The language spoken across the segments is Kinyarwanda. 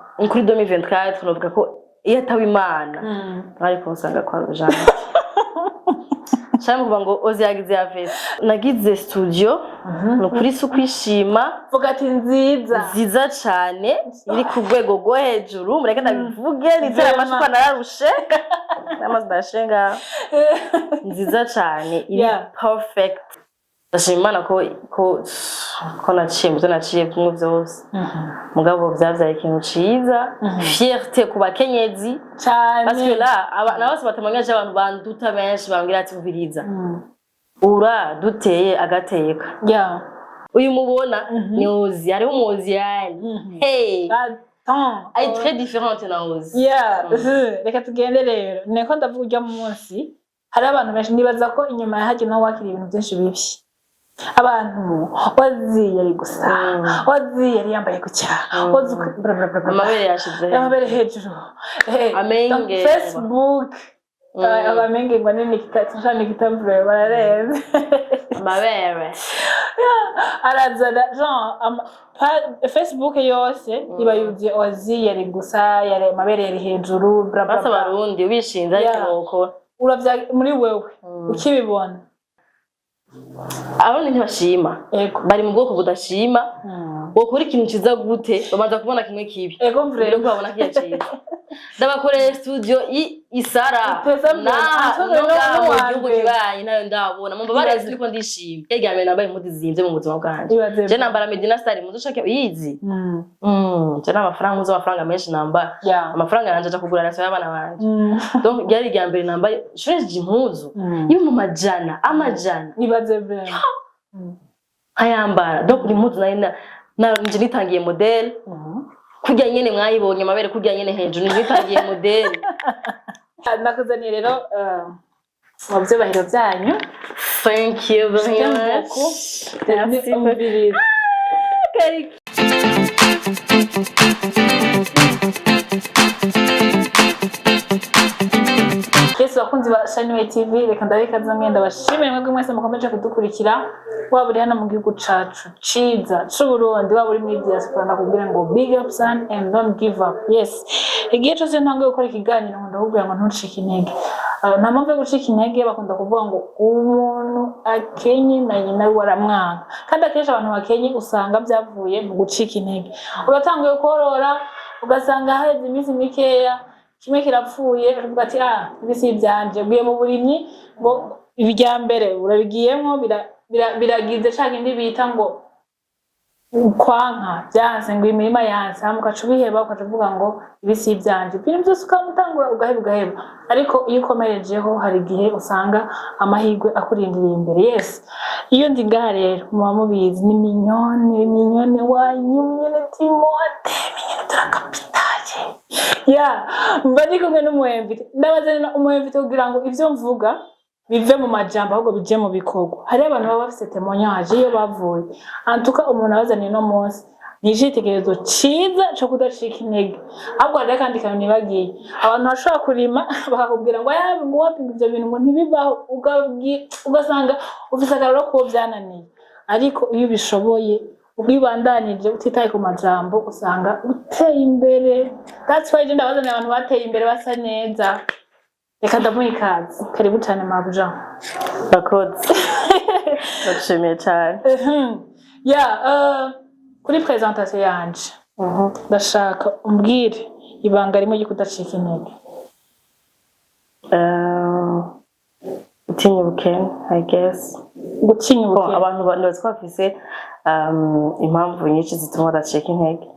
kuri 2024 tunavuga ko iyo atawe Imana ariko usanga kwa Rujana cyane kuvuga ngo Ozi yagize yavese nagize studio no kuri sukwishima vuga ati nziza cyane iri ku rwego rwo hejuru mureke ndabivuge nitera amashwa nararushe namaze ndashenga nziza cyane iri perfect ndashimana ko naciye kumwe byose mugabo byavyaye ikintu ciza fierté ku bakenyezi cyane parce que là nabose batamanyaje abantu banduta benshi bambwira ati mviriza ura duteye agateka uyu mubona ni Ozi ari umuzi yani hey ay très différente na Ozi reka tugende rero neko ndavuga ujya mu munsi hari abantu benshi nibaza ko inyuma yahaje naho wakira ibintu byinshi bibi abantu Ozi yari gusa Ozi yari yambaye gucya Ozi amabere yashize amabere hejuru amenge Facebook abamenge ngo nini kitachana kitamvure barareze amabere arazana genre Facebook yose iba yuzuye Ozi yari gusa yari amabere yari hejuru basa barundi ubishinza ariko uravya muri wewe ukibibona abone ntibashima bari mu bwoko budashima wokora ikintu kiza gute babanza kubona kimwe kibi rero babona kiyaciye ndabakoreye studio isara na mu gihugu kibaye nayo ndabona mumba barezi ariko ndishimye yegame nabaye impuzi zimvye mu buzima bwanje je nambara Medina Star muzo shake yizi je n'amafaranga uzo amafaranga menshi namba amafaranga yanje aja kugura raso y'abana banje donc yari igambere nambaye shreje impuzu ibi mu amajana nibaze vraiment ayambara donc impuzu na nje nitangiye model kujya nyene mwayibonye amabere kujya nyene hejuru nitangiye model nakuzaniye rero mu byubahiro byanyu thank you very much merci Yesu bakunzi ba Shine TV reka ndabikaza mwenda bashimire mwebwe mwese mukomeje kudukurikira waba uri hano mu gihugu cacu ciza c'u Burundi waba uri muri diaspora nakubwira ngo big up son and don't give up. Yes igihe cyose ntangiye gukora ikiganiro ngo ndakubwira ngo ntucike intege nta mpamvu yo gucika intege bakunda kuvuga ngo umuntu akenye na nyina waramwanga kandi akenshi abantu bakenye usanga byavuye mu gucika intege uratangiye korora ugasanga haheze iminsi mikeya kimwe kirapfuye uvuga ati ibisi byanje ugiye mu burimyi ngo ibijya mbere urabigiyemo biragize cyangwa indi bita ngo kwanka byanze ngo imirima yanse mukaca ubiheba ukavuga ngo ibisi byanje ibintu byose ukamutangura ugaheba ariko iyo ukomerejeho hari igihe usanga amahirwe akurindiriye imbere. Yes iyo ndi ngaha rero muba mubizi ni minyone wanyu nyene Timote minyone turakapitaje mba ndi kumwe n'umuhemvite ndabazana umuhemvite kugira ngo ivyo mvuga bive mu majambo ahubwo bije mu bikorwa. Hari abantu baba bafite témoignage iyo bavuye antuka umuntu abazaniye no munsi ni igitekerezo ciza cyo kudacika intege ahubwo hari kandi kantu nibagiye abantu bashobora kurima bakakubwira ngo wapinga ivyo bintu ngo ntibibaho ugasanga ufise akararo ko byananiye ariko iyo ubishoboye ubibandanije utitaye ku majambo usanga uteye imbere. That's why ndabazana abantu bateye imbere basa neza. Reka ndamuha ikaze karibu cyane mabuja bakoze bashimiye cyane kuri presentation yanje ndashaka umbwire ibanga rimwe ry'ukudacika intege. Gutinya ubukene I guess gutinya ubukene abantu bazwafise impamvu nyinshi zituma badacika intege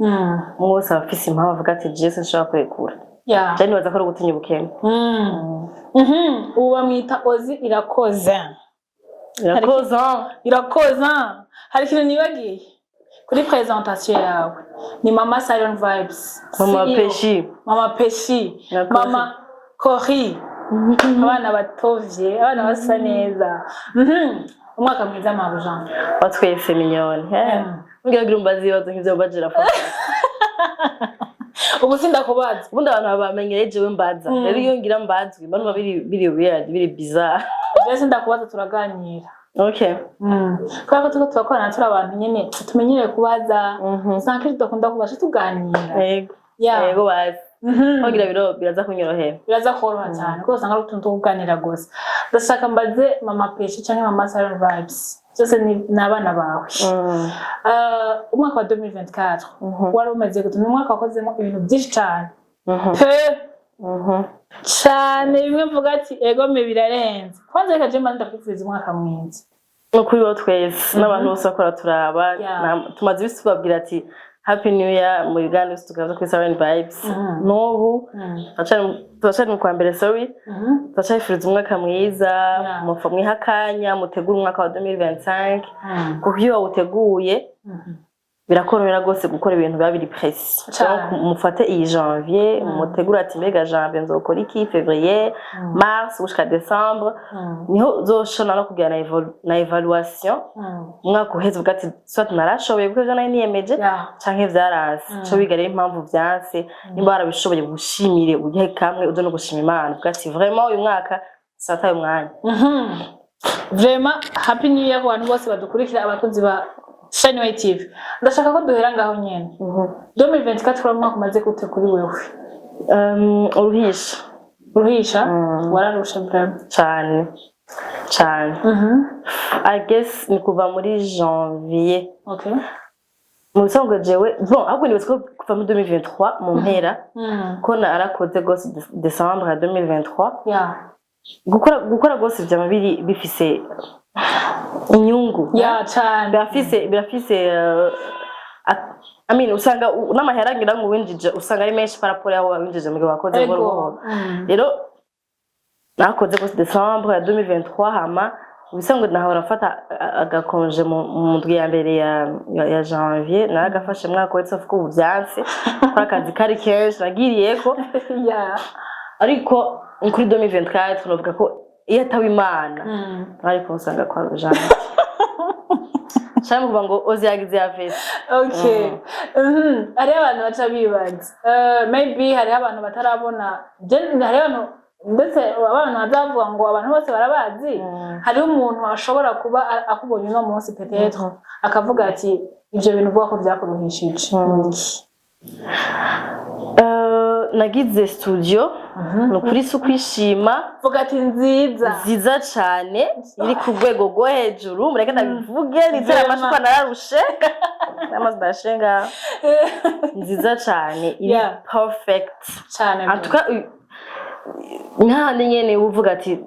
mwose abafise impamvu avuga ati Jesse nshobora kurekura cyane baza ko gutinya ubukene ubu bamwita Ozi irakoza hari ikintu nibagiye kuri presentation yawe ni Mama Salon Vibes Mama Peshi Mama Kori abana batovye abana basa neza umwaka mwiza mabuja watwese minyone ngira ngirumbazi bazo nk'ivyo bajira fa ubu sindakubaza ubundi abantu bamenyere jewe mbaza rero iyo ngira mbazwe bantu biri bizarre je sindakubaza turaganira okay kwa ko tugakorana turi abantu nyene tumenyereye kubaza sanke tudakunda kubasha tuganira yego basi kugira biro biraza kunyorohera biraza koroha cyane kuko usanga ari utuntu tuganira gusa ndashaka mbaze mama Peshi cyangwa mama Salon Vibes cyose ni abana bawe umwaka wa 2024 wari umeze gute umwaka wakozemo ibintu byinshi cyane cyane bimwe mvuga ati ego me birarenze kwanza reka je manda kwifuriza umwaka mwiza kuri bo twese n'abantu bose bakora turaba tumaze bisubabwira ati Happy New Year mu Uganda tukaza kuri Salon Vibes n'ubu turashaka mu kwa mbere sorry turashaka umwaka mwiza mufa mwihakanya mutegura umwaka wa 2025 kuko iyo uteguye birakorera gose gukora ibintu babiri précis mufate iyi janvier mutegura ati mbega janvier nzokora iki février mars jusqu'à décembre niho zoshona no kugira na evaluation umwaka uheze ugati soit narashoboye kuko jana niyemeje canke vyarase cyo bigare impamvu vyanse nimba barabishoboye gushimire ugihe kamwe uzo no gushima Imana ugati vraiment uyu mwaka sataye umwanya vraiment happy new year abantu bose badukurikira abakunzi ba Shine TV ndashaka ko duhera ngaho nyene 2024 kwa mwaka umaze gute kuri wewe uruhisha wararusha vraiment cyane I guess ni kuva muri janvier okay mu bisanzwe jewe bon ahubwo ni ko kuva muri 2023 mu mpera ko narakoze gose décembre 2023 gukora gose vya mabiri bifise inyungu cyane birafise I mean usanga n'amahera ngira ngo winjije usanga ari menshi paraporo yaho winjije mu bakoze ngo rero nakoze ko December ya 2023 hama ubisanzwe nahora mfata agakonje mu ndwi ya mbere ya janvier naragafashe mwaka wese afuko ubyanse kwa kazi kari kenshi nagiriyeko ariko kuri 2024 tunovuga ko iyo atawe Imana ariko usanga kwa rujana cyane kuvuga ngo oziyagize yavese okay ari abantu baca bibaza maybe hari abantu batarabona hari abantu ndetse abantu bazavuga ngo abantu bose barabazi hari umuntu ashobora kuba akubonye no munsi peut-être akavuga ati ibyo bintu vuga ko byakuruhishije nagize studio no kuri sukwishima vuga ati nziza cyane iri ku rwego rwo hejuru mureke ndabivuge nitera amashwa nararushe namazashenga nziza cyane iri perfect cyane atuka nahandi nyene uvuga ati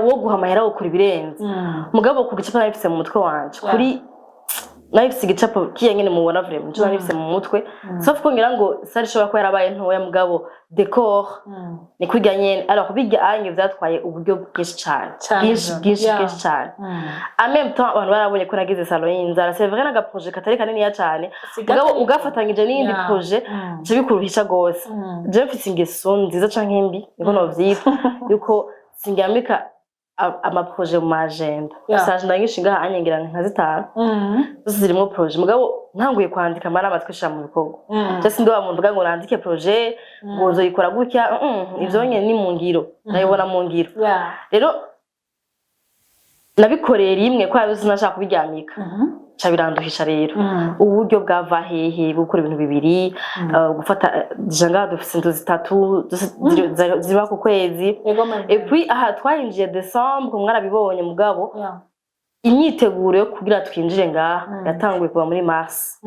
wo guhamahera wo kuri birenze mugabo ku gicapo nabifise mu mutwe wanje kuri nabifise igicapo kiye nyene mubona vraiment nco nabifise mu mutwe sauf ko ngira ngo sari shobora ko yarabaye ntoya mugabo decor ni kwiga nyene alors kubiga anye vyatwaye uburyo bwinshi cyane bwinshi cyane en même temps abantu barabonye ko nagize salon y'inzara c'est vrai naga projet katari kanini ya cyane mugabo ugafatanyije n'indi projet cyo bikuruhisha gose je mfise ingeso nziza canke mbi niko no vyita yuko singamika ama projet mu agenda usanje ndangishinga anyengera nka zitanu zirimo projet mugabo ntanguye kwandika mara amatwisha mu bikorwa cyase ndo bamuvuga ngo nandike projet ngo zoyikora gutya ivyo nyene ni mu ngiro nayibona mu ngiro rero nabikorera rimwe kwa yuzi nashaka kubiryamika cabiranduhisha rero uburyo bwava hehe gukora ibintu bibiri gufata janga dufise inzu zitatu ziba ku kwezi et puis aha twayinjiye December mwarabibonye mugabo imyiteguro yo kugira twinjire ngaha yatanguye kuva muri Mars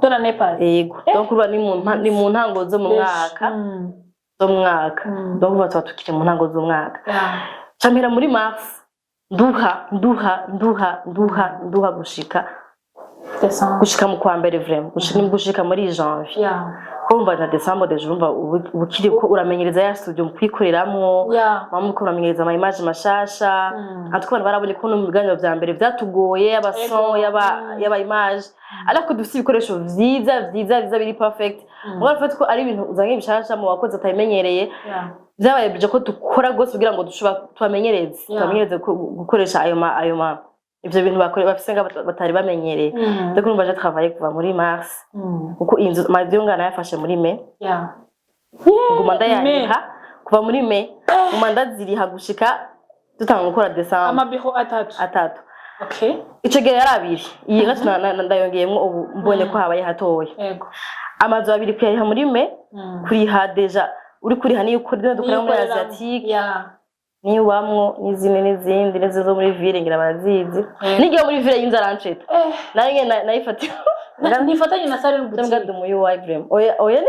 dora nepal yego donc kuba ni mu ntango zo mu mwaka donc uba tukiri mu ntango zo mwaka camera muri Mars nduha gushika mu kwa mbere vraiment gushika muri janvier kumva na December deje urumva ubukiri ko uramenyereza ya studio mukwikoreramo mamwe ko uramenyereza ama image mashasha atwara barabonye ko no mu biganiro bya mbere byatugoye abason yaba image ariko dufite ibikoresho vyiza biri perfect urafata ko ari ibintu uzanye bishasha mu bakoze atayimenyereye byabaye bije ko dukora gose kugira ngo twamenyereze gukoresha ayo ivyo bintu bakore bafise batari bamenyereye donc urumva je travailler kuva muri Mars kuko inzu mavyongana yafashe muri Mai nguma ndayaha kuva muri Mai nguma ndaziriha gushika dutanga gukora December amabiho atatu okay ico gihe yarabiri iyi gato ndayongeyemo ubu mbonye ko habaye hatoye yego amazu abiri kuyariha muri me kuriha deja uri kuriha niyo ukora dukora muri Asiatique ni wamwo n'izindi nezo zo muri ville ngira barazizi nigiye muri ville y'inzaranceta naye nayifatira nifatanye na Salon Boutique ndamugade mu UI vraiment oya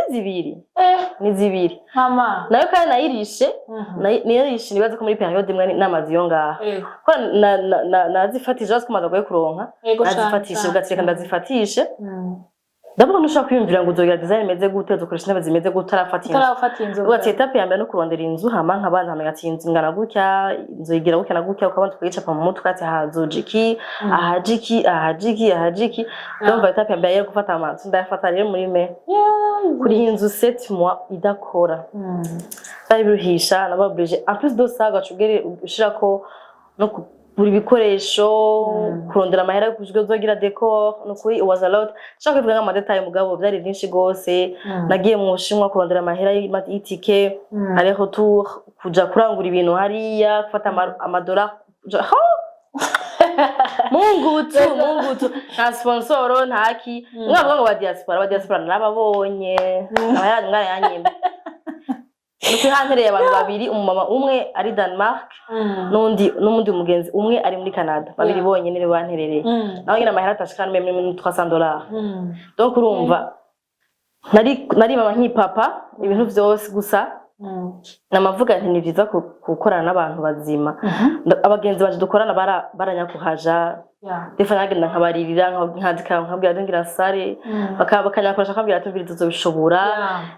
nizibiri mama nayo kandi nayirishe niyirishe nibaze ko muri periode imwe n'amazi yo ngaha ko nazifatije asko maza kuronka nazifatishe ugatseka ndazifatishe D'abord nushaka kwiyumvira ngo uzogira design imeze gute uzokoresha intebe zimeze gute utarafata inzu ugatse etape ya mbere no kurondera inzu hama nkabanza hamenya ati inzu ingana gutya inzu igira gutya na gutya ukabanza kuyicapa mu mutwe ati hazojiki ahajiki donc etape ya mbere yo gufata amazu ndayafata rero muri me kuri inzu 7 mois idakora bari biruhisha nababuje en plus de ça gacugere ushirako no buri bikoresho kurondera amahera kuzogira decor no kuri was a lot shaka kuvuga ama detail mugabo byari byinshi gose nagiye mu Bushinwa kurondera amahera y'itike aller retour kuja kurangura ibintu hariya gufata amadora mungutu nta sponsoro ntaki mwavuga ngo ba diaspora nababonye amahera ngara yanyima Nuko hantereye abantu babiri umumama umwe ari Denmark n'umundi mugenzi umwe ari muri Canada babiri bonyene ne banterereye naho nyina amahera atashikana même $300 donc urumva nari mama nkipapa ibintu vyose gusa namavuga nti ni vyiza gukorana n'abantu bazima abagenzi baje dukorana baranyakuhaja defa nagenda nkabaririra nkandika nkabwira ngira sare bakanyakoresha kabwira tubiri tuzobishobora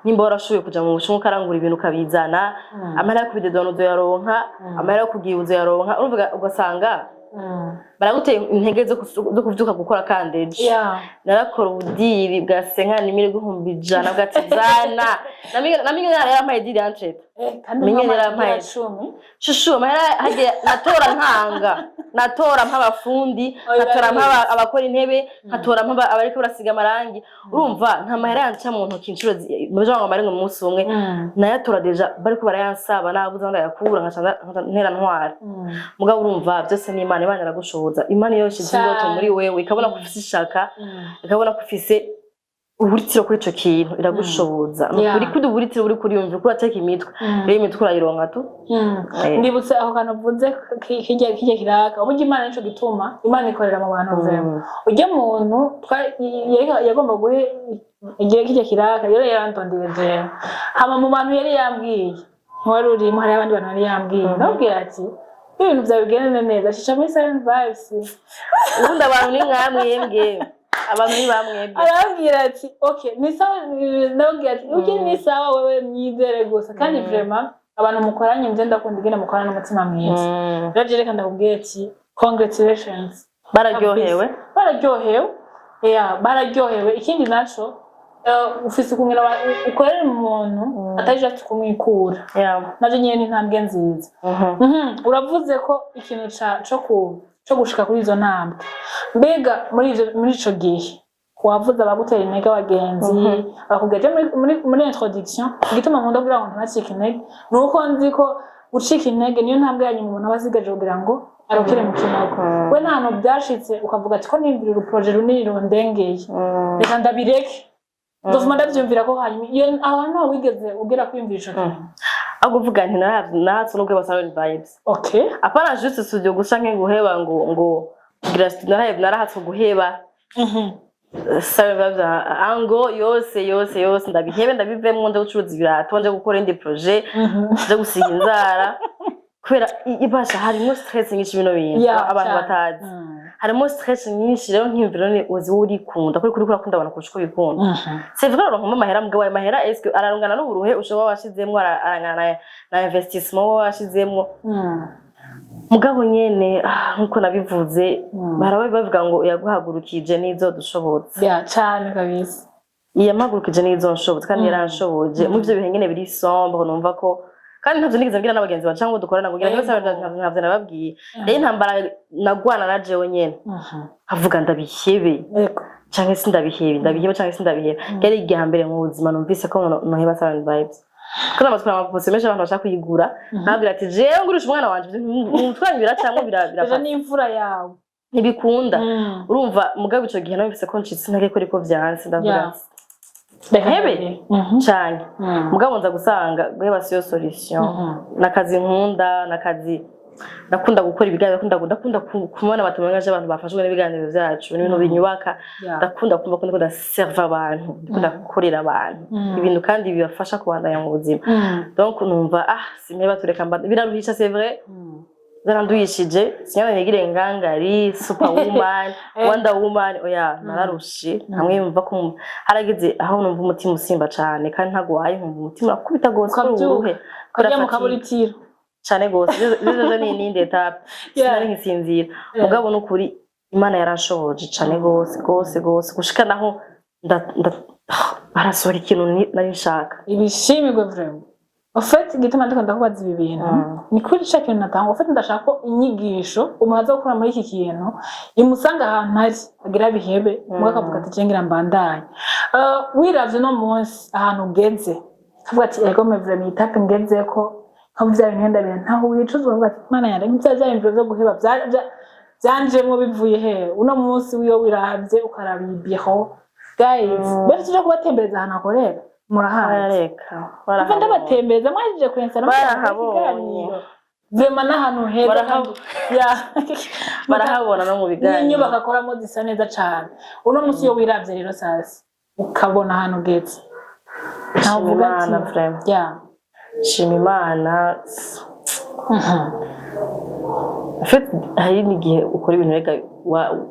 nimba warashoboye kuja mu Bushinwa karangura ibintu kabizana amara kubidedono zo yaronka amara kugibuzo yaronka urumva ugasanga baraguteye intege zo kuvyuka gukora kandeje narakora ubudiri bwa senka nimire guhumbi jana bwatizana namiye yarampaye diri entrée kandi yarampaye 10 shushu mahera haje natora nk'abafundi natora nk'abakora intebe natora nk'abariko barasiga amarangi urumva nta mahera yanca mu ntoki inshuro baje ngo marenga umunsi umwe nayatora deja bariko barayansaba nabuza ndayakura ntera ntwara mugabo urumva byose ni Imana yaragushoboza Imana yose zindoto muri wewe ikabona ko ufise ishaka ikabona ko ufise uburitiro kuri ico kintu iragushoboza kuri kudu buritiro uri kuri yumva kuri ateka imitwe rero imitwe urayironka tu ndibutse aho kana vuze kijya kiraka uburyo Imana nico gituma Imana ikorera mu bantu vema ujye muntu yagomba guhe igihe kijya kiraka rero yarantondeye vema hama mu bantu yari yambwiye wari uri mu hari abandi bantu yari yambwiye nabwira ati ibintu byabigene neza shisha muri Silent Vibes ubundi abantu ni nkamwembwe abantu ni bamwebwe arabwira ati okay ni sawa nabwira ati ugiye ni sawa wewe myizere gusa kandi vraiment abantu mukoranye nje ndakunda igenda mukorana n'umutima mwiza rero reka ndakubwiye ati congratulations bararyohewe bararyohewe ikindi naco ufise kumwe ukorera umuntu ataje kumwikura naje nyene intambwe nziza uravuze ko ikintu cyo gushika kuri izo ntambwe mbega muri ico gihe wavuze abagutera intege abagenzi bakugeje muri introduction gituma nkunda kugira ngo ntacike intege nuko nzi ko gucika intege niyo ntambwe yanyu umuntu abazigaje kugira ngo arokere mu kinogo we ntantu byashitse ukavuga ati ko nimvira projet runini rundengeye reka ndabireke ndovuma ndavyumvira ko hanyuma abantu wigeze ugera kwiyumvira ico kintu aguvuga nti nahatse nubwo Silent Vibes okay apana juste studio gusa guheba ngo narahatse guheba Silent Vibes ango yose ndabihebe ndabivemo nje gucuruza ibirato nje gukora indi projet nje gusiga inzara kubera ibasha harimo stress nyinshi bino bintu abantu batazi harimo stress nyinshi rero nkimvira ni uzi uri kunda kuri kurakunda abantu kushiko bikunda c'est vrai ngo amahera mugabo ayo mahera est-ce ararungana n'uburuhe ushoba washizemwo arangana na investissement washizemwo mugabo nyene nkuko nabivuze barabaye bavuga ngo yaguhagurukije nizo dushobotse cyane kabisa yamagurukije nizo nshobotse kandi yaranshoboje mu byo bihe nyene biri sombre numva ko kandi ntavyo nigeze ngira n'abagenzi baca ngo dukorana kugira ngo ntavyo nababwiye rero intambara nagwana na jewe nyene avuga ndabihebe canke sindabihebe canke sindabihebe yari igihe hambere mu buzima numvise ko noheba Silent Vibes kandi amatwara amapose menshi abantu bashaka kuyigura nabwira ati jewe ngurisha umwana wanje umutwanyi biracamwe birapfa n'imvura yawe ntibikunda urumva mugabo ico gihe numvise ko ncitse intege ko ariko vyanse ndavuga hebe cyane mugabo nza gusanga guheba siyo solution nakazi nkunda nakazi ndakunda gukora ibiganiro ndakunda kubona abatumangaje abantu bafashwe n'ibiganiro byacu n'ibintu binyubaka ndakunda kumva ko ndakunda serve abantu ndakunda gukorera abantu ibintu kandi bibafasha kubandanya mu buzima donc numva simeba tureka biraruhisha c'est vrai zaranduyishije sinyana nigire ngangari superwoman wonder woman oya nararushe hamwe yumva ko harageze aho numva umutima usimba cyane kandi ntagwaye nkumva umutima akubita gose uruhe kujya mu kaburitiro cyane gose zizo ni etape sinari nkisinzira mugabo n'ukuri Imana yaranshoboje cyane gose gushika naho barasora ikintu nari nshaka ibishimirwe vraiment ofete gituma ndiko ndakubaza ibi bintu ni kuri cya kintu natanga ofete ndashaka ko inyigisho umaze gukora muri iki kintu imusanga ahantu hari agira bihebe mwaka avuga ati cengira mbandanye wiravye no munsi ahantu ugeze kavuga ati ego me vraiment itape ngeze ko nkavya ibintu ndabira ntaho wicuzwa uvuga ati Mana yande nk'ibya imviro byo guheba byanjemo bivuye he uno munsi wiyo wiravye ukarabibyeho guys bari tuje kubatembereza ahantu akorera murahareka bafanda batembeza mwajije kwensana barahabonye vema n'ahantu heza barahabona no mu biganiro n'inyubako akoramo zisa neza cyane uno munsi yo wiravye rero sasi ukabona ahantu getse ntavuga ati shima Imana afite hari n'igihe ukora ibintu rega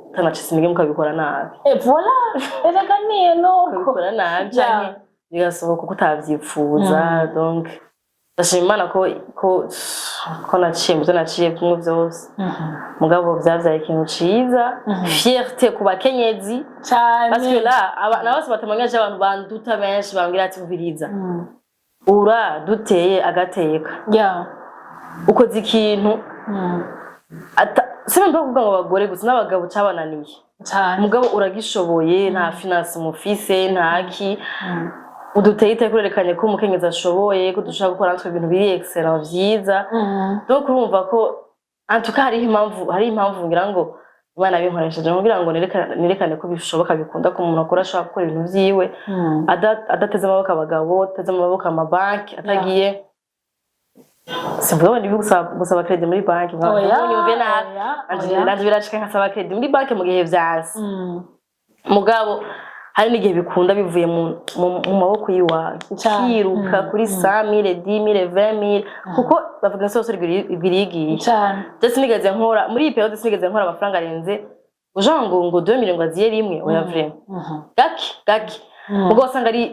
utanacise nige mukabikora nabi voilà erega niye no ukabikora nabi cyane bigasohoka ko utavyifuza donc ndashima Imana ko naciye kumwe byose mugabo byavyaye ikintu ciza fierté ku bakenyezi cyane parce que là nabose batamangaje abantu banduta benshi bambwira ati mviriza ura duteye agateka ukoze ikintu sibe mbavuga ngo abagore gusa n'abagabo cabananiye mugabo uragishoboye nta finance mufise ntaki uduteye itekerekanye ko umukenyezi ashoboye ko dushaka gukora natwe ibintu biri excellent vyiza donc urumva ko antuka hari impamvu ngira ngo Imana binkoresheje ngira ngo nerekane ko bishoboka bikunda ko umuntu akora ashaka gukora ibintu vyiwe adateze amaboko abagabo ateze amaboko amabanki atagiye simvuga ndi gusaba credit muri banki ngo nyumve naje birashika nkasaba credit muri banki mu gihe vyansi mugabo hari n'igihe bikunda bivuye mu maboko yiwawe ukiruka kuri 100,000 10,000 20,000 kuko bavuga sose birigiye cyane ndetse nigeze nkora muri iyi periode sinigeze nkora amafaranga arenze ujango ngo 2,000 ngo aziye rimwe oya vraiment gaki ubwo wasanga ari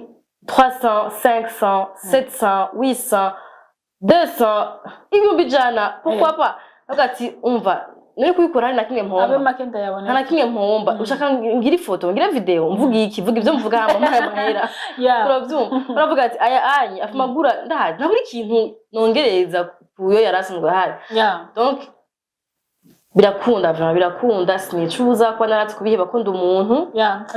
300 500 700 800 200 ibihumbi jana pourquoi pas agati umva nari kubikora hari na kimwe mpomba abe makenda yabone na kimwe mpomba ushaka ngira ifoto ngira video mvuga iki vuga ibyo mvuga hama mahera uravyumva uravuga ati aya anyi afumagura ndahaje nta buri kintu nongereza kuyo yarasanzwe hari donc birakunda sinicuza kwa naratse kubiheba ko ndumuntu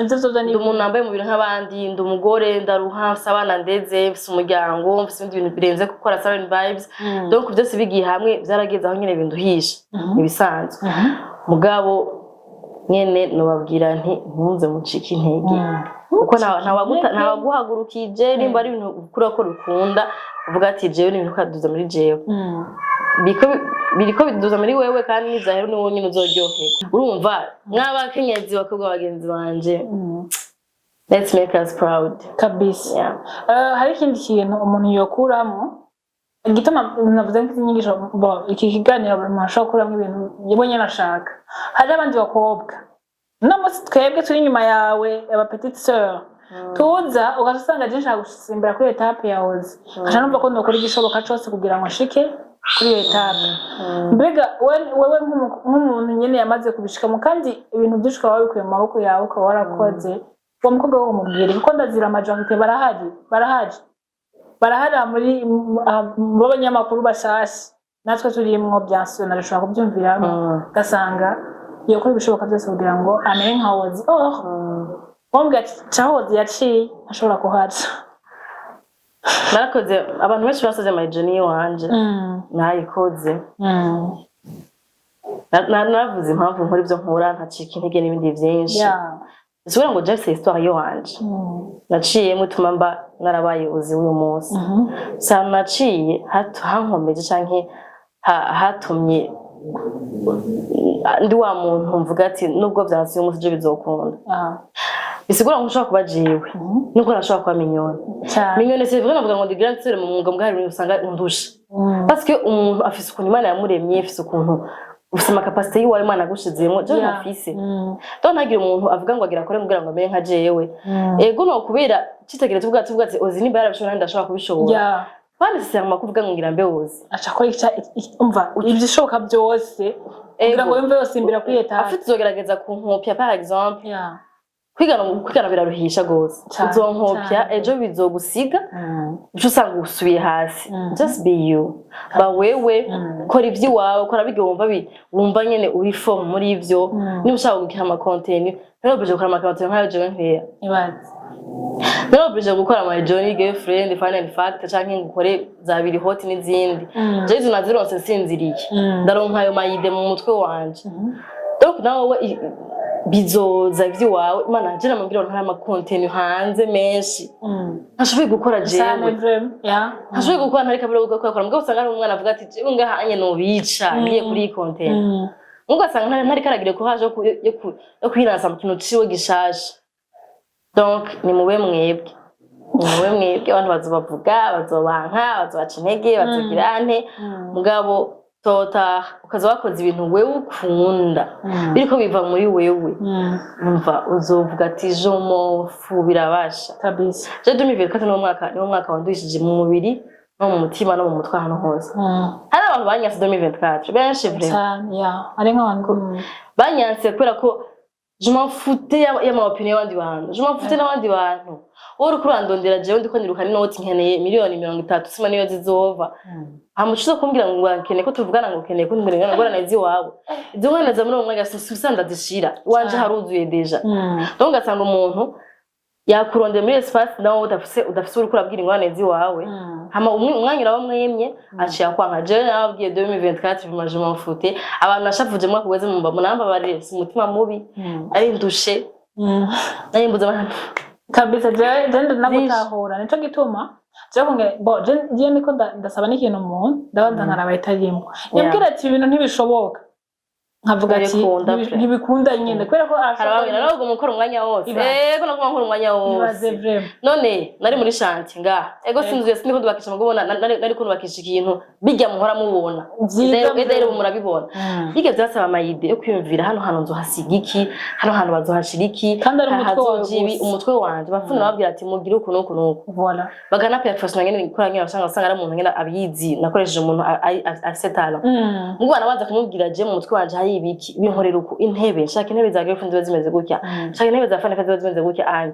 ivyo vyo ni umuntu nambaye mu bintu nk'abandi ndumugore ndaruha sabana ndeze mfise umuryango mfise ibintu birenze gukora Salon Vibes donc byose bigiye hamwe byarageze aho nyene binduhisha ibisanzwe mugabo nyene nobabwira nti ntunze mucika intege uko ntawaguhagurukije nimba ari ibintu kuri ko bikunda uvuga ati jewe ni ibintu kaduza muri jewe biriko biduza muri wewe kandi nizahero ni wowe nyine uzoryoherwa urumva mw'abakenyezi bakobwa bagenzi banje let's make us proud kabisa hari ikindi kintu umuntu yokuramo igituma navuze nk'inyigisho iki kiganiro buri muntu ashobora kuramo ibintu yibonye nashaka hari abandi bakobwa n'umunsi twebwe turi inyuma yawe aba petite sœur tuza ugasanga je nshaka gusimbira kuri etape yawe kasha numva ko ndokora igishoboka cyose kugira ngo nshike kuri etape mbega wewe nk'umuntu nyene yamaze kubishikamo kandi ibintu byinshi ukaba wabikuye mu maboko yawe ukaba warakoze uwo mukobwa wo mubwire kuko ndazira amajambo barahari muri b'abanyamakuru bashasha natwe turimwo byansiyo narashobora kubyumviramo gasanga iyo kuri ibishoboka byose kugira ngo amere nka wozi wombwa cahozi yaciye ashobora kuhaca narakoze abantu benshi basoze my journey wanje nayikoze naravuze impamvu nkora ibyo nkora ntacika intege n'ibindi byinshi Isubira ngo Jeff histoire yo wanje naciye mutuma mba narabaye uzi uyu munsi sana naciye hankomeje canke hatumye ndi wa muntu mvuga ati nubwo vyansi uyu munsi je bizokunda bisigura ngo ushaka kuba jewe nuko nashaka kuba minyoni c'est vrai navuga ngo ndi grande sœur mu mwuga mbwari usanga undusha parce que umuntu afise ukuntu Imana yamuremye afise ukuntu ufise amakapasite yiwawe Imana agushizemo je ntafise donc ntagira umuntu avuga ngo agira akore kugira ngo amere nka jewe ego no kubera citegereza ubwacu bwatse ozi nimba yarabishobora ndashaka kubishobora bane sema kuvuga ngo ngira mbe ozi acha ko umva ibyishoboka byose kugira ngo yumve yose imbira kuri etage afite zogerageza kunkopya par exemple kwigana biraruhisha gose uzonkopya ejo bizogusiga uco usanga usubiye hasi just be you ba wewe kora ivyi wawe kora bigomba wumva nyene uri form muri ivyo niba ushaka gukira ama content rero bije gukora ama content nkayo jewe nkeya ibaze rero bije gukora ama Johnny girlfriend final fact canke ngukore za biri hot n'izindi je izo nazironse sinziriye ndaronka ayo mayide mu mutwe wanje donc nawe bizoza ivyi wawe Imana je namubwira ntara ama content hanze menshi nashoboye gukora jewe nashoboye gukora ntari kabiro gukora mbwa usanga ari umwana avuga ati jewe ngaha anye no bica ngiye kuri content ugasanga ntari karagire ko haje yo kwirasa mu kintu ciwe gishasha donc ni mube mwebwe abantu bazobavuga bazobanka bazobaca intege bazogira ante mugabo tota ukaza wakoze ibintu wewe ukunda biriko biva muri wewe umva uzovuga ati jomo fu birabasha kabisa je 2024 niwo mwaka wandwishije mu mubiri no mu mutima no mu mutwe hano hose hari abantu banyanse 2024 benshi vraiment ari nk'abantu banyanse kubera ko je m'en foutais ya ma opinion y'abandi bantu je m'en foutais n'abandi bantu uri kurandondera jewe ndiko niruka n'inoti nkeneye miliyoni 30 sima niyo zizova hamucuza kumbwira ngo nkene ko tuvugana ngo keneye ko ndimurengana ngora nazi wawe izo nkana za muri umwe gasusanda dishira wanje haruzuye deja donc gasanga umuntu yakurondera muri espace nawo udafise uri kurabwira ingwana nazi wawe hama umwanyira wa mwemye aciye kwanka je nababwiye 2024 bimaje mu mfute abantu nashavuje mwa kugeze mu namba bari umutima mubi ari ndushe nayimbuza abantu kabisa je ndagutahura nico gituma je niko ndasaba n'ikintu umuntu ndabanza nkarabayitarimo yabwira ati ibintu ntibishoboka nkavuga ati ntibikunda nyine kubera ko arababwira nago mukora umwanya wose ego nago mukora umwanya wose none nari muri chantier nga ego sinzuye sindi kundubakisha mugubona nari kundubakisha ikintu bijya muhora mubona edere murabibona bige byasaba amayide yo kwiyumvira hano nzohasiga iki hano bazohashiriki kandi ari umutwe wanje bafuna babwira ati mugire uku nuku voilà bagana professional ngene gukora ngene usanga ari umuntu ngene abizi nakoresheje umuntu asetala mugubana baza kumubwira je mu mutwe wanje ibiki binkorera uko intebe shaka intebe za girlfriend zimeze gutya shaka intebe za fana zimeze gutya anye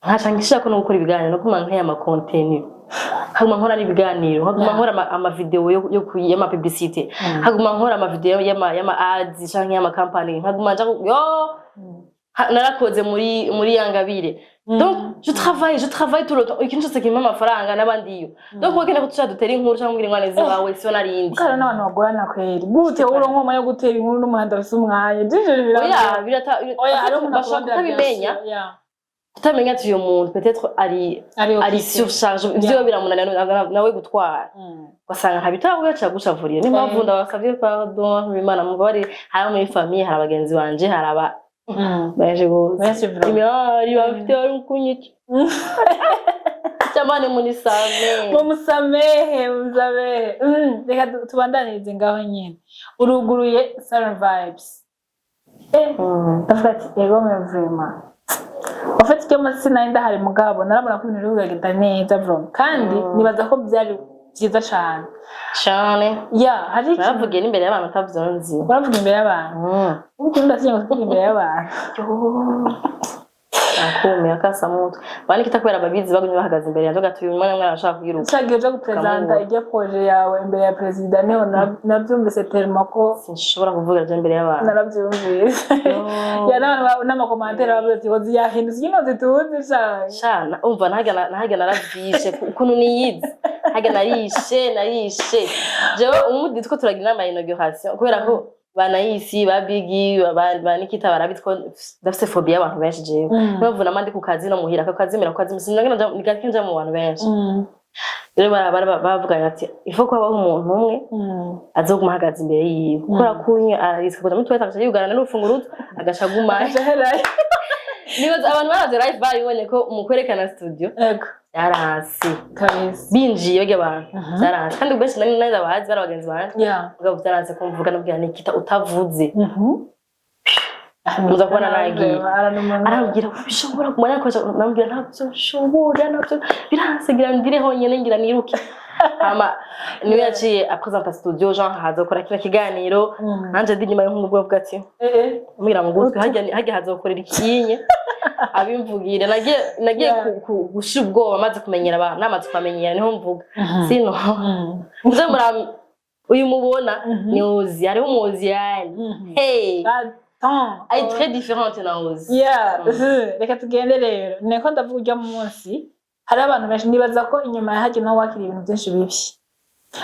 nkacangisha ko no gukora ibiganiro no kumanka ya ma content haguma nkora ibiganiro haguma nkora ama video yo kuyama publicity haguma nkora ama video yama ads canke yama company haguma nja yo narakoze muri Yangabire donc je travaille tout le temps ikintu cyose kimpa amafaranga nabandi iyo donc wakene ko tuca dutera inkuru cyangwa ngira ngwane zibawe sio narindi kana n'abantu bagorana kweri gute uronko yo gutera inkuru n'umuhanda bise umwanya dije birata ari umuntu bashaka bimenya tutamenya ati uyo muntu peut-être ari surcharge byo biramunanira nawe gutwara basanga ntabitaho gacha gushavurira n'impamvu ndabasavye pardon bimana mu bari hari muri famille hari abagenzi banje haraba benshi gose imyari bafite ari ukunyiki cyamane muri same musamehe reka tubandanirize ngaho nyene uruguruye Salon Vibes afati ego me vraiment afati kama sinaenda hari mugabo narabona ko ibintu bigenda neza bro kandi nibaza ko byari byiza cyane hari bavugiye imbere y'abantu utavyonzi bavuga imbere y'abantu ubundi ndatinye kuvuga imbere y'abantu akume akasamutwe bani kitakwera ababizi bagumye bahagaze imbere yanjye gatuye umwana mwana ashaka kuyiruka cyagiye cyo gupresenta ijya projet yawe imbere ya president niho nabyumvise tellement ko sinshobora kuvuga je imbere y'abantu narabyumvise n'amakomantere bavuze ati hozi yahindutse ino zituzi shana umva nahage naravyishe ukuntu niyizi hage narishe jewe umudi two turagira inama inauguration kubera ko banayisi ba Biggie ba Nikita barabitko ndafise phobia y'abantu benshi jewe bavuga namandi ku kazi no muhira ko kazimira sinagenda nigakije mu bantu benshi rero bavuga ati ifo ko abaho umuntu umwe azogumahagaza imbere yiwe kora kunye ariska kuja mutwe takasha yugarana n'urufunguruzo agashaguma nibaza abantu baraze live baribonye ko umukwerekana studio yarasi kabisa binjiye bage abantu yarasi kandi ubese nari abahazi barabagenzi banje ubwo byaranze kumvuga nabwira Nikita utavuze muza kubona nagiye arabwira bishobora kumanya ko nambwira ntabyo shobora nabyo biransigira ndire honyene ngira niruke ama niwe yaciye apresenta studio Jean hazokora kila kiganiro nanje ndi nyuma y'umuntu bwo bwati mbwira mu gutwe hajya hazokorera ikinye abimvugire nagiye gushubwo amaze kumenyera abantu namaze kumenyera niho mvuga sino muze muri uyu mubona ni Ozi ari umuzi yani hey ay très différente na Ozi reka tugende rero niko ndavuga ujya mu munsi hari abantu benshi nibaza ko inyuma yahaje naho wakira ibintu byinshi bibi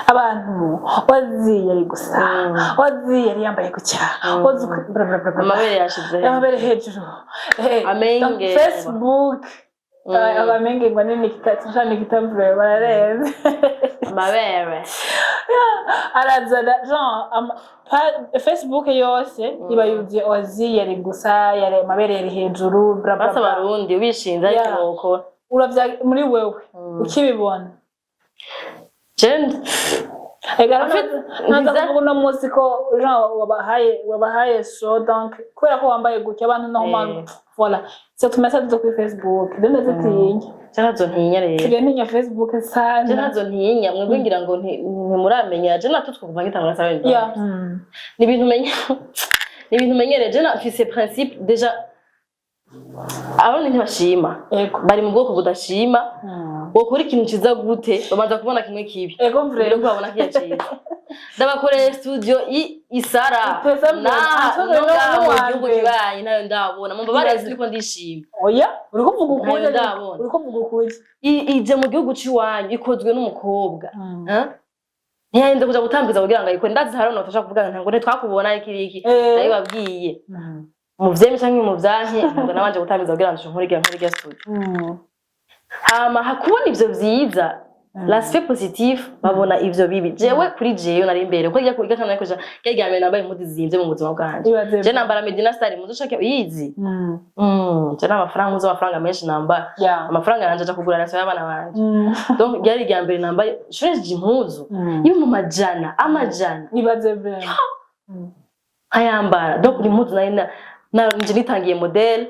abantu Ozi yari gusa Ozi yari yambaye gucya Ozi amabere yashize amabere hejuru amenge Facebook abamenge ngo nini Nikita barareze amabere arazana Jean Facebook yose iba yuzuye Ozi yari gusa yari amabere yari hejuru basa barundi ubishinze ariko ukora uravya muri wewe ukibibona Jend naza kuvuga no munsi ko Jean wabahaye show donc kubera ko wambaye gutya abantu no homa voilà c'est tout message zo kuri Facebook ndende zitinya cyanazo ntinya rero tugende Facebook sana cyanazo ntinya mwebwe ngira ngo ntimuramenya je natutwe kuva ngitanga sabe ni ibintu menyereje na mfise principe déjà abone ntibashima bari mu bwoko budashima wokora ikintu kiza gute babanza kubona kimwe kibi rero kwabona kiyaciye ndabakoreye studio isara na mu gihugu kibaye nayo ndabona mumba barezi liko ndishima oya uriko mvuga ukuri ije mu gihugu ciwanyu ikozwe n'umukobwa ntiyarinze kuja gutambiza kugira ngo ayikore ndazi hari notosha kuvuga ntango ntitwakubona iki nayo babwiye muvyeme canke muvyanke ngo nabanje gutambiza kugira ngo nkuriga studio hama hakubona ivyo vyiza l'aspect positif babona ivyo bibi jewe kuri jewe nari imbere ko yakuriga kana yakoja kegame nambaye impuzu zimvye mu buzima bwanje je nambara Medina Star muzo shake yizi je n'amafaranga muzo amafaranga menshi namba amafaranga yanje aja kugura naso y'abana banje donc yari igambere nambaye shreje impuzu ibi mu amajana ibaze vraiment ayambara donc impuzu na nje nitangiye model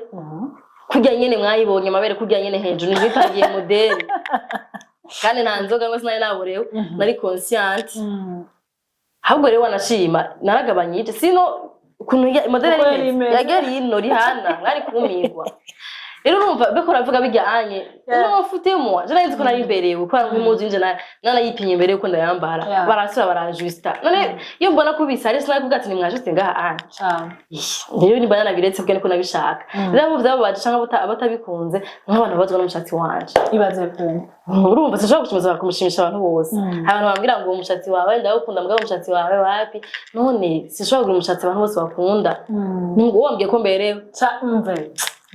kujya nyene mwayibonye amabere kujya nyene hejuru nitangiye model kandi nta nzoga ngo sinari naborewe nari conscient ahubwo rero wanashima naragabanyije sino kuntu model yageri ino rihana mwari kumigwa rero urumva beko ravuga bijyanye no mfutemo je narinzi ko nari imberewe kwa nk'impuzu nje nana yipinye imbere uko ndayambara barasura barajusta none iyo mbona kubisa ari sinari kubwati nimwajuste ngaha rero niba yanabiretse bwe niko nabishaka rero abo vyabo baje canka abatabikunze nk'abantu bazwa n'umushatsi wanje ibaze pe urumva sinshobora kukimuza kumushimisha abantu bose abantu bambwira ngo umushatsi wawe ndawukunda mbwa umushatsi wawe wapi none sinshobora kugira umushatsi abantu bose bakunda ngo wambwiye ko mberewe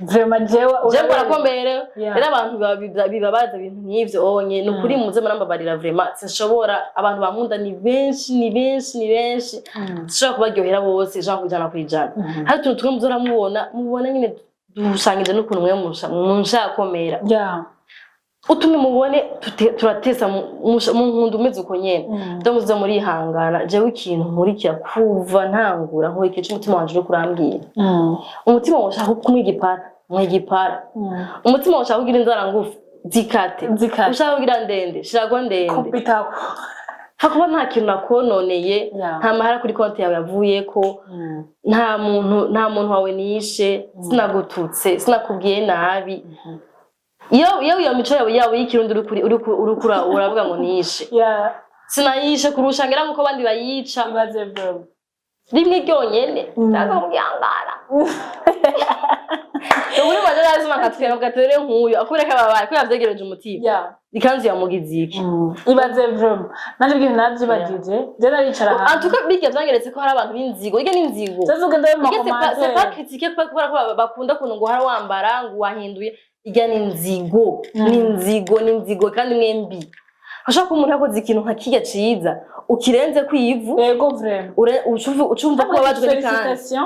vraiment jewe barakombere rero abantu bibabaza ibintu nk'ivyo onye no kuri muze marambabarira vraiment sinshobora abantu bankunda ni benshi sinshobora kubaryohera bose Jean kujana kwijana hari tuntu tumwe muzora mubona nyine dushangije n'ukuntu mwe munshakomera utumwe mubone turatesa mu nkundu umeze uko nyene ndamuza muri ihangana jewe ikintu nkurikira kuva ntangura nkurikije umutima wanje uri kurambwira umutima washaka kumwigipara mwigipara umutima washaka kugira inzara ngufu zikate ushaka kugira ndende shirago ndende kopitako hakuba nta kintu nakononeye nta mahara kuri konti yawe yavuyeko nta muntu wawe nishe sinagututse sinakubwiye nabi iyo mico yawe y'ikirundi urukura uravuga ngo nishe sinayishe kurusha ngira nkuko abandi bayica ibaze bro rimwe ryonyene ndaza mugihangara Uri majana azuma katwera bwatere nkuyo akubira kababaye ko yavyegereje umutima. Ikanzu yamugiziki. Ibaze vraiment. Nanje bw'ibintu navyibagije. Je naricara hano. Antuka bige vyangeretse ko hari abantu b'inzigo. Ige n'inzigo. Zavuga ndaye mu commentaire. C'est pas critiquer kubera ko bakunda kuntu ngo hari wambara ngo wahinduye. Ige n'inzigo. N'inzigo kandi mwembi. Ashaka ko umuntu yakoze ikintu nka kiga ciza. Ukirenze kwivu. Yego vraiment. Ucumva ko wabajwe n'ikandi.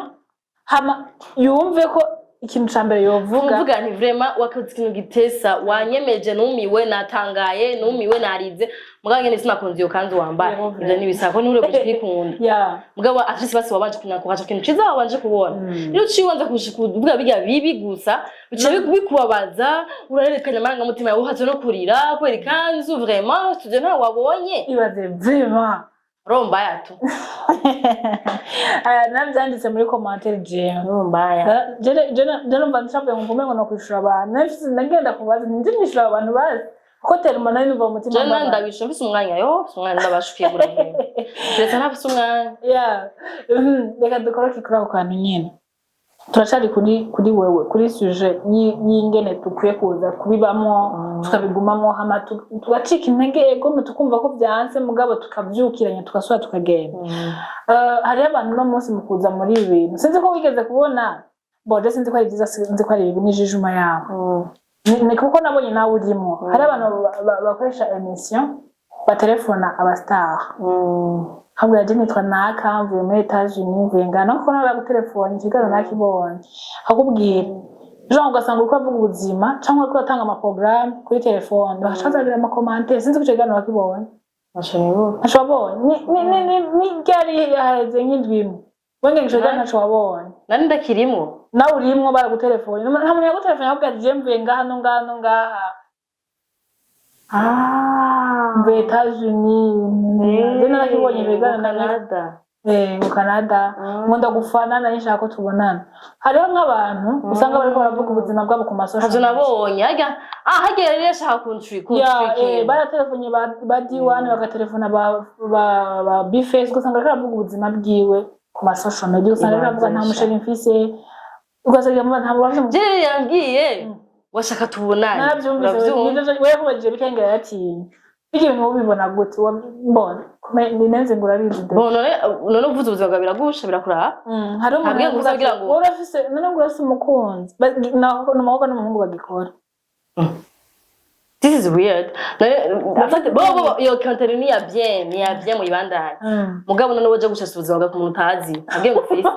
Hama yumve ko ikintu cambere yovuga uvuga nti vraiment wakoze ikintu gitesa wanyemeje numiwe natangaye numiwe narize mugabo ngene sinakunze iyo kanzu wambaye ivyo nibisako nure kushikunda mugabo atrisi basi wabanje kunakuhaca ikintu ciza wabanje kubona iyo ciwanza kuvuga biga bibi gusa bica bikubabaza urarerekanya amanga mutima yawe uhaze no kurira kwera ikanzu vraiment studio nta wabonye ibaze vraiment Rombaya tu. Navyanditse muri commentaire je. Rombaya. Je numva nshavuye ngume ngo no kwishura abantu. Nafise ndagenda kubaza nje nishura abantu bazi. Ko terima nari numva umutima. Je nanda bisho mfise umwanya umwanya ndabashukiye gura. Ndetse nafise umwanya. Yeah. Reka dukora kikura ukantu nyene. Turashari kuri wewe kuri sujet y'ingene tukwiye kuza kubibamo tukabigumamo hama tugacika intege ego tukumva ko byanse mugabo tukavyukiranya tugasura tukagenda hari abantu no munsi mukuza muri ibintu sinzi ko wigeze kubona boje sinzi ko ari byiza sinzi ko ari ibi nijijuma yaho ni kuko nabonye nawe urimo hari abantu bakoresha emission batelefona abastar habwo yaje nitwa naka mvuye muri Etats-Unis mvuye ngana ko nawe gutelefona ikigaza nakibonye akubwira Jean ugasanga uko avuga ubuzima cyangwa ko atanga ama program kuri telefone bashazabira ama commentaire sinzi kucegana bakibonye ashobonye ni gari yaheze nk'indwimo wenge ngishoga ntashobonye nani ndakirimo nawe urimo baragutelefone nta muntu yagutelefone ahubwo aje mvuye ngaha mvuye Etats-Unis ndena nakibonye bigana na Canada mu Canada nkunda gufana na nshaka ko tubonana hariho nk'abantu usanga bariko baravuga ubuzima bwabo ku masosho hazo nabonye hagera rero shaka country baratelefone ba D1 bagatelefona ba Bface usanga baravuga ubuzima bwiwe ku masosho media usanga baravuga nta musheri mfise ugasanga nta mubazo je yambwiye washaka tubonana navyumvise wewe kubaje bikengera yati bige mu bibona gute mbona ninenze ngurabizi none uvuze ubuzima bwa biragusha birakura hari umuntu kuzagira ngo urafise none ngurase umukunzi naho n'umuhungu bagikora This is weird. Yo content ni ya bien mu ibandanye. Mugabo none waje gushasa ubuzima bwa kumuntu utazi. Abwiye ngo fisi.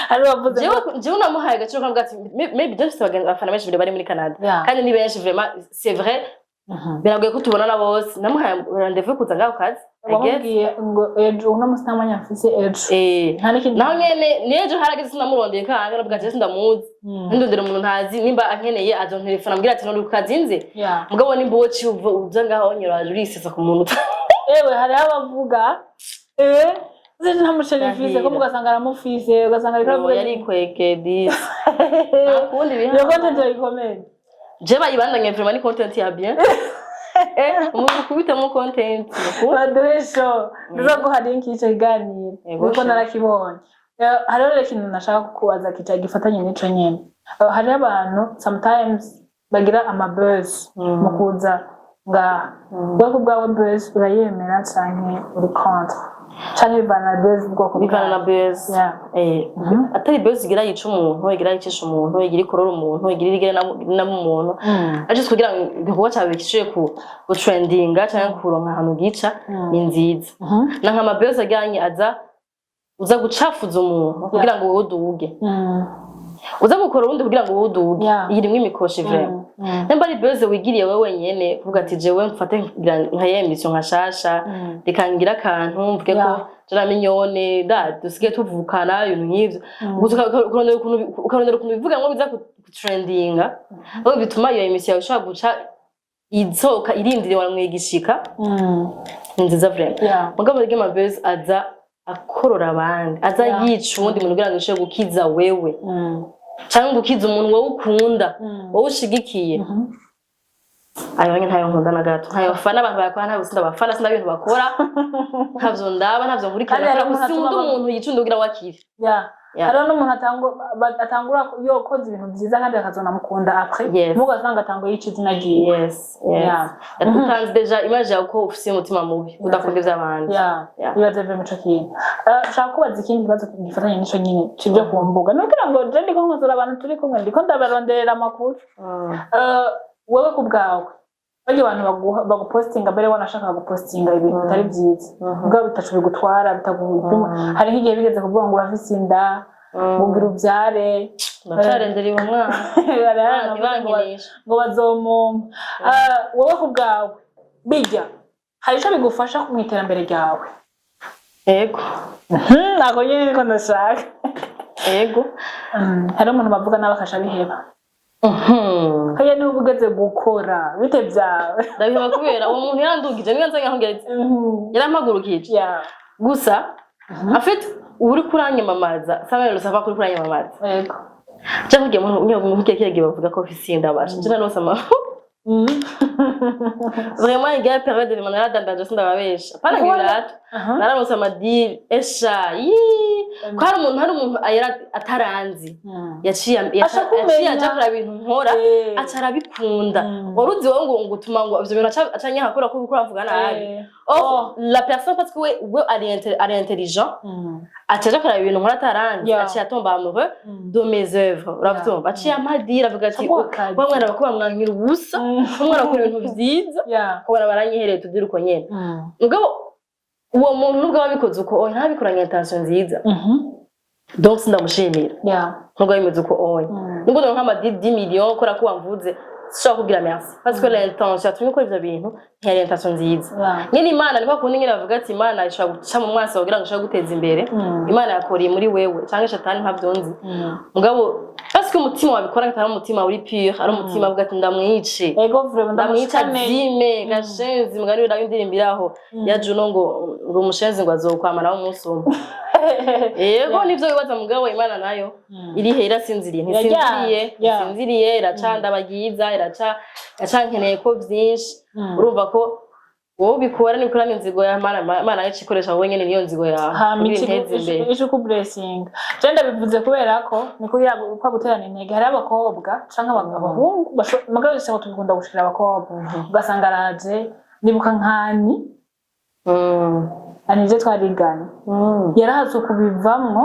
Hari bavuze je unamuhaye agaciro kavuga ati maybe just abafana benshi bari muri Canada. Kandi ni benshi vraiment c'est vrai. Biragoye ko tubona na bose. Namuhaye rendez-vous kuza ngaho kazi. Wabwiye ngo ejo uno musamanya mfise ejo. Naho nyene ni ejo harageze sinamurondeye kanga navuga ati ndamuzi. Ndondera umuntu ntazi nimba ankeneye azontelefona mbwira ati none ukazinze. Mugabo nimba woci uza ngaho nyuraje urisesa ku muntu. Ewe hari abavuga zije ntamusherifize ko mugasanga aramufise ugasanga ariko yari kweke this. Akundi biha. Yo content ikomeye. Je bayibandanye vraiment ni content ya bien. Umuntu kubita mu content. Baduhesho. Ndago hari nkice kiganiro. Uko narakibonye. Hariho rero ikintu nashaka kukubaza kica gifatanye n'ico nyene. Hari abantu sometimes bagira ama buzz mu kuza nga bwo bwawe buzz urayemera canke uri contre. Canke bana buzz bwo bivana buzz. Atari buzz igira yica umuntu, igira yicisha umuntu, igira ikorora umuntu, igira igere na umuntu. Aje kugira ngo kuba cyabe kishuye ku trendinga canke kuronka ahantu gica ni nziza. Na nkama buzz ajyanye uza gucafuza umuntu kugira ngo wowe uduge. Uza gukora ubundi kugira ngo wowe uduge. Irimwe imikoshi vraiment. Nemba ari buzz wigiriye wewe nyene kuvuga ati jewe mfate nka emission nkashasha rikangira akantu mvuge ko jana minyone dusige tuvukana ibintu nk'ivyo. Ukarondera ukuntu bivuga ngo biza ku trendinga. Aho bituma iyo emission ishobora guca izoka irindiriye waramwigishika. Nziza vraiment. Mugabo rege ma buzz aza akorora abandi aza yica ubundi muntu kugira ngo ishobore gukiza wewe cyangwa gukiza umuntu wowe ukunda wowe ushigikiye ayo ntayo nkunda na gato ntayo fana abantu bakora ntayo sinda bafana sinda ibintu bakora ntavyo ndaba ntavyo nkurikirana kuko sinda umuntu yicunda kugira wakire hari n'umuntu atangura yokoza ibintu byiza kandi akazona mukunda après mugasanga atango yica izina giye yes yatanze deja image yawe ko ufise umutima mubi udakunda ivy'abandi ibaze vyo mico kintu shaka kubaza ikindi kibazo gifatanye n'ico nyine civyo ku mbuga nugira ngo je ndiko nkosora abantu turi kumwe ndiko ndabaronderera amakuru wewe ku bwawe bagi abantu bagupostinga mbere wanashaka gupostinga ibintu bitari byiza ubwo bitacu bigutwara bitaguma hari nk'igihe bigeze kuvuga ngo urafise inda ngira ubyare ndacarendera uwo mwana ngo bazomumpa wowe ku bwawe bijya hari icyo bigufasha mu iterambere ryawe yego ntabwo nyine niko ndashaka yego hari umuntu bavuga n'abakasha biheba kaya niba ugeze gukora bite byawe ndabiheba kubera uwo muntu yarandugije niba nzanye aho ngeze yarampagurukije gusa afite uri kuranyamamaza sanga rero sava kuri kuranyamamaza yego cyangwa ngiye mu nkeke bavuga ko fisinda basha cyane no sama vraiment il y a période de manada dans le ndababesha pana ngirato naramusa madil esha ko hari umuntu ayira ataranzi yaciye ajakura ibintu nkora acara bikunda waruzi wowe ngo ngutuma ngo ivyo bintu acanye hakora ko bikora avuga nabi la personne parce que we ari intelligent acajakura ibintu nkora ataranzi aciye atomba amoureux de mes œuvres uravyumva aciye amadira avuga ati wa mwana bakuba mwankira ubusa umwana akora ibintu vyiza kubona baranyihereye tudira uko nyene mugabo uwo muntu nubwo wabikoze uko ntabikoranye intention nziza donc sindamushimira nubwo bimeze uko nubwo ndonka ama 10 millions kora ko wamvuze sishaka kugira merci parce que l'intention yatumye ukora ivyo bintu ntiyari intention nziza nyine imana niko kundi nyine bavuga ati imana ishobora guca mu mwasi kugira ngo ishobore guteza imbere imana yakoriye muri wewe cyangwa shatani ntavyonzi mugabo parce que umutima wabikora kandi umutima uri pure ari umutima avuga ati ndamwice ego vraiment ndamwica zime gashenzi mugani uri ndirimbiraho ya Juno ngo umushenzi ngo azokwamara umunsi umwe yego nivyo bibaza mugabo imana nayo iri hera sinziriye iracanda bagiza iracankeneye ko vyinshi urumva ko wowe bikora ni kurana inzigo ya mana yacikoresha wowe nyene niyo nzigo yawe inteze imbere ico ku blessing genda bivuze kubera ko niko yakwa guterana intege hari abakobwa canke abahungu mugabo cyangwa tugikunda gushira abakobwa ugasanga araje nibuka nkani anije twariganye yarahaze kubivamwo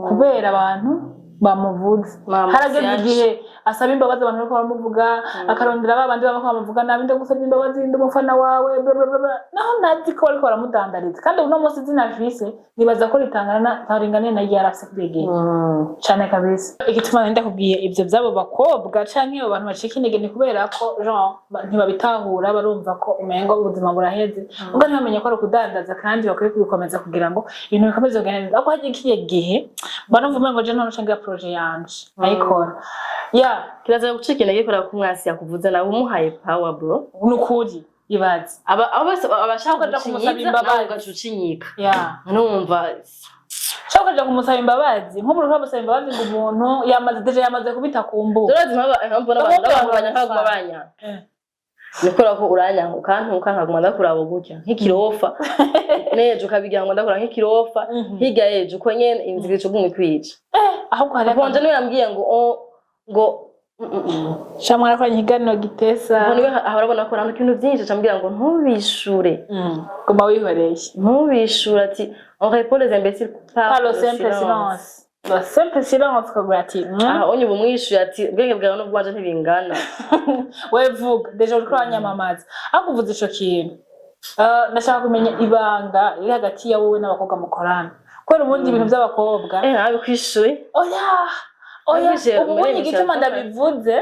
kubera abantu bamuvuze harageze igihe asaba imbabazi abantu bariko baramuvuga akarondera babandi bamuvuga nabi ndo gusaba imbabazi ndo mufana wawe naho nazi ko bariko baramudandariza kandi uno munsi zina vise nibaza ko ritangana taringane na yarafise kubegeye cyane kabisa igituma nenda kubwiye ivyo byabo bakobwa canke abo bantu bacika intege ni kubera ko Jean ntibabitahura barumva ko umengo ubuzima buraheze ubwo ntibamenye ko ari kudandaza kandi bakwiye kubikomeza kugira ngo ibintu bikomeze kugenda ako hagiye kiye gihe barumva ngo je none canke projet yanje ayikora kiraza gucika intege kora ku mwasi yakuvuze nawe umuhaye power bro nukuri ibaze abashaka kumusaba imbabazi ugacucinyika numva shaka kuja kumusaba imbabazi nk'umuntu ukamusaba imbabazi ngo umuntu yamaze kubita ku mbuga zorozi mpamvu n'abantu banyakaguma banya nikora ko uranya ukantuka nkaguma ndakurabo gutya nk'ikirofa neje ukabigira ngo ndakora nk'ikirofa higa yeje uko nyene inzira icugumwe kwica ahubwo hari akonje niwe yambwiye ngo shamwara kwa nyigano gitesa niwe aharabona ko rando kintu byinshi cyambwira ngo ntubishure ngoma wihoreye ntubishure ati on répond les imbéciles par le simple silence le simple silence ko ati onye bumwishuye ati ubwenge bwawe no bwanje ntibingana we vuga deje uri kwanyamamaza akuvuze ico kintu ndashaka kumenya ibanga iri hagati ya wowe n'abakobwa mukorana kwera ubundi ibintu by'abakobwa nabi kwishuye oya ubundi igituma ndabivuze